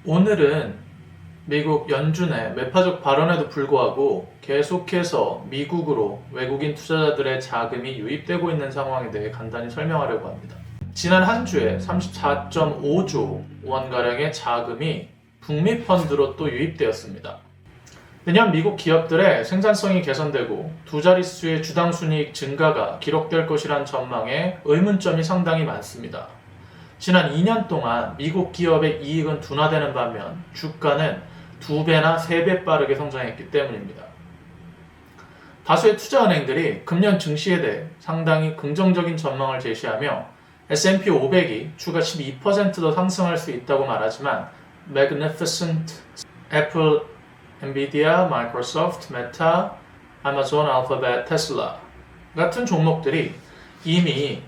오늘은 미국 연준의 매파적 발언에도 불구하고 계속해서 미국으로 외국인 투자자들의 자금이 유입되고 있는 상황에 대해 간단히 설명하려고 합니다. 지난 한 주에 34.5조 원가량의 자금이 북미 펀드로 또 유입되었습니다. 내년 미국 기업들의 생산성이 개선되고 두 자릿수의 주당 순이익 증가가 기록될 것이란 전망에 의문점이 상당히 많습니다. 지난 2년 동안 미국 기업의 이익은 둔화되는 반면 주가는 2배나 3배 빠르게 성장했기 때문입니다. 다수의 투자은행들이 금년 증시에 대해 상당히 긍정적인 전망을 제시하며 S&P 500이 추가 12% 더 상승할 수 있다고 말하지만 Magnificent, 애플, 엔비디아, 마이크로소프트, 메타, 아마존, 알파벳, 테슬라 같은 종목들이 이미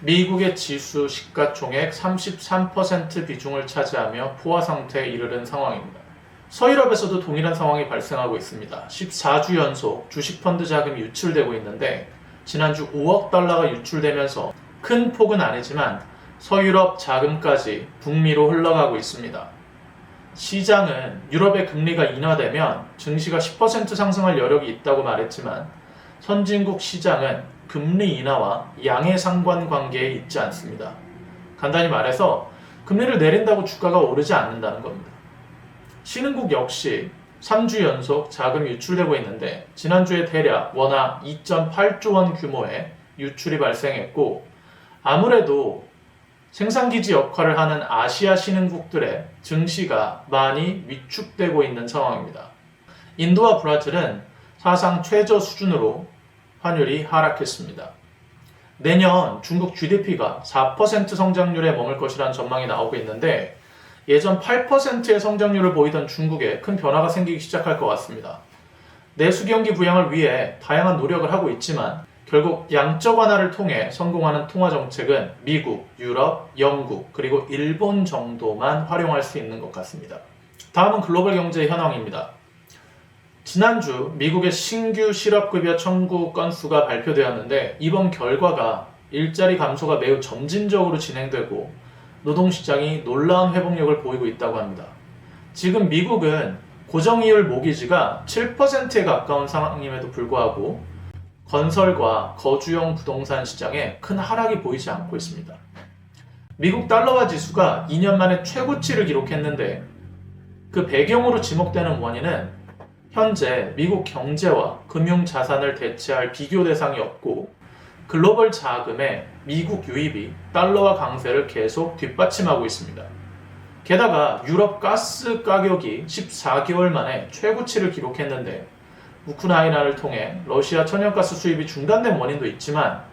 미국의 지수 시가총액 33% 비중을 차지하며 포화 상태에 이르는 상황입니다. 서유럽에서도 동일한 상황이 발생하고 있습니다. 14주 연속 주식펀드 자금이 유출되고 있는데 지난주 5억 달러가 유출되면서 큰 폭은 아니지만 서유럽 자금까지 북미로 흘러가고 있습니다. 시장은 유럽의 금리가 인하되면 증시가 10% 상승할 여력이 있다고 말했지만 선진국 시장은 금리 인하와 양의 상관관계에 있지 않습니다. 간단히 말해서 금리를 내린다고 주가가 오르지 않는다는 겁니다. 신흥국 역시 3주 연속 자금이 유출되고 있는데 지난주에 대략 원화 2.8조 원 규모의 유출이 발생했고 아무래도 생산기지 역할을 하는 아시아 신흥국들의 증시가 많이 위축되고 있는 상황입니다. 인도와 브라질은 사상 최저 수준으로 환율이 하락했습니다. 내년 중국 GDP가 4% 성장률에 머물 것이라는 전망이 나오고 있는데 예전 8%의 성장률을 보이던 중국에 큰 변화가 생기기 시작할 것 같습니다. 내수경기 부양을 위해 다양한 노력을 하고 있지만 결국 양적 완화를 통해 성공하는 통화 정책은 미국, 유럽, 영국, 그리고 일본 정도만 활용할 수 있는 것 같습니다. 다음은 글로벌 경제 현황입니다. 지난주 미국의 신규 실업급여 청구 건수가 발표되었는데 이번 결과가 일자리 감소가 매우 점진적으로 진행되고 노동시장이 놀라운 회복력을 보이고 있다고 합니다. 지금 미국은 고정이율 모기지가 7%에 가까운 상황임에도 불구하고 건설과 거주용 부동산 시장에 큰 하락이 보이지 않고 있습니다. 미국 달러화 지수가 2년 만에 최고치를 기록했는데 그 배경으로 지목되는 원인은 현재 미국 경제와 금융 자산을 대체할 비교 대상이 없고 글로벌 자금의 미국 유입이 달러화 강세를 계속 뒷받침하고 있습니다. 게다가 유럽 가스 가격이 14개월 만에 최고치를 기록했는데 우크라이나를 통해 러시아 천연가스 수입이 중단된 원인도 있지만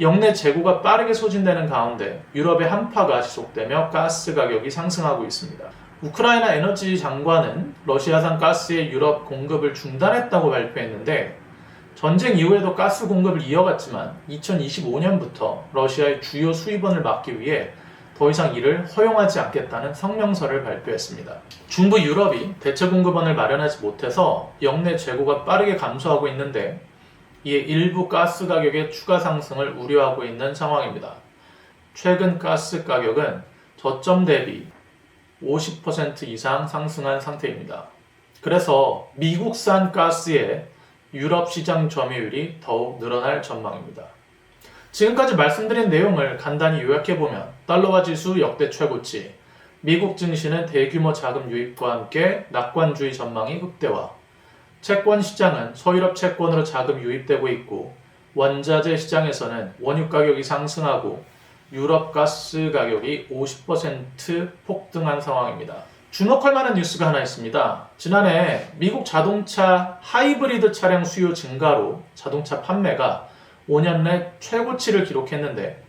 역내 재고가 빠르게 소진되는 가운데 유럽의 한파가 지속되며 가스 가격이 상승하고 있습니다. 우크라이나 에너지 장관은 러시아산 가스의 유럽 공급을 중단했다고 발표했는데 전쟁 이후에도 가스 공급을 이어갔지만 2025년부터 러시아의 주요 수입원을 막기 위해 더 이상 이를 허용하지 않겠다는 성명서를 발표했습니다. 중부 유럽이 대체 공급원을 마련하지 못해서 역내 재고가 빠르게 감소하고 있는데 이에 일부 가스 가격의 추가 상승을 우려하고 있는 상황입니다. 최근 가스 가격은 저점 대비 50% 이상 상승한 상태입니다. 그래서 미국산 가스의 유럽 시장 점유율이 더욱 늘어날 전망입니다. 지금까지 말씀드린 내용을 간단히 요약해보면 달러화 지수 역대 최고치, 미국 증시는 대규모 자금 유입과 함께 낙관주의 전망이 극대화, 채권 시장은 서유럽 채권으로 자금 유입되고 있고 원자재 시장에서는 원유 가격이 상승하고 유럽 가스 가격이 50% 폭등한 상황입니다. 주목할 만한 뉴스가 하나 있습니다. 지난해 미국 자동차 하이브리드 차량 수요 증가로 자동차 판매가 5년 내 최고치를 기록했는데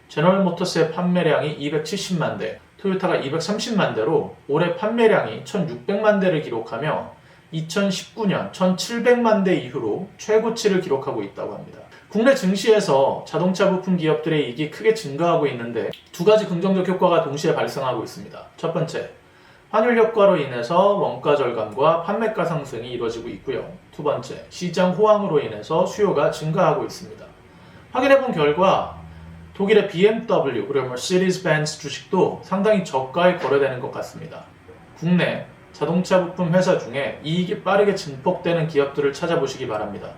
제너럴 모터스의 판매량이 270만 대, 토요타가 230만 대로 올해 판매량이 1600만 대를 기록하며 2019년 1700만 대 이후로 최고치를 기록하고 있다고 합니다. 국내 증시에서 자동차 부품 기업들의 이익이 크게 증가하고 있는데 두 가지 긍정적 효과가 동시에 발생하고 있습니다. 첫 번째, 환율 효과로 인해서 원가 절감과 판매가 상승이 이루어지고 있고요. 두 번째, 시장 호황으로 인해서 수요가 증가하고 있습니다. 확인해본 결과 독일의 BMW 그리고 Mercedes-Benz 주식도 상당히 저가에 거래되는 것 같습니다. 국내 자동차 부품 회사 중에 이익이 빠르게 증폭되는 기업들을 찾아보시기 바랍니다.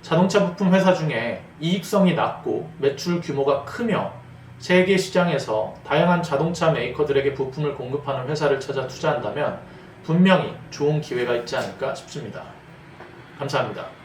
자동차 부품 회사 중에 이익성이 낮고 매출 규모가 크며 세계 시장에서 다양한 자동차 메이커들에게 부품을 공급하는 회사를 찾아 투자한다면 분명히 좋은 기회가 있지 않을까 싶습니다. 감사합니다.